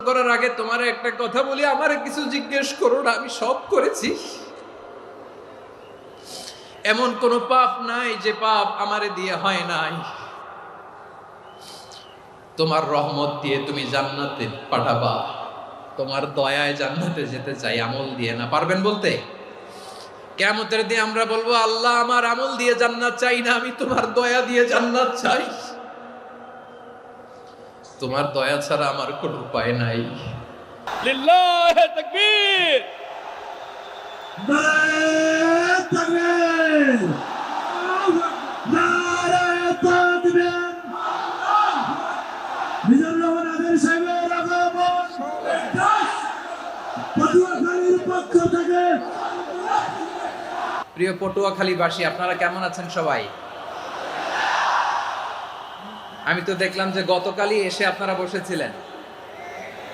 করার আগে তোমার একটা কথা বলি, আমারে কিছু জিজ্ঞেস করো না, আমি সব করেছি। এমন কোন পাপ নাই যে পাপ আমারে দিয়ে হয় নাই। তোমার রহমত দিয়ে তুমি জান্নাতে পাঠাবা, তোমার দয়ায় জান্নাতে যেতে চাই, আমল দিয়ে না। পারবেন বলতে? কিয়ামতের দিন আমরা বলবো, আল্লাহ আমার আমল দিয়ে জান্নাত চাই না, আমি তোমার দয়া দিয়ে জান্নাত চাই। তোমার দয়া ছাড়া আমার কোনো উপায় নাই। লিল্লাহি তাকবীর। নারায়ে তাকবীর, নারায়ে তাকবীর। মিজানুর রহমান আজারি সাহেবের আগমন পটুয়াখালীর পক্ষ থেকে। প্রিয় পটুয়াখালীবাসী, আপনারা কেমন আছেন সবাই? আমি তো দেখলাম যে গতকালই এসে আপনারা বসেছিলেন।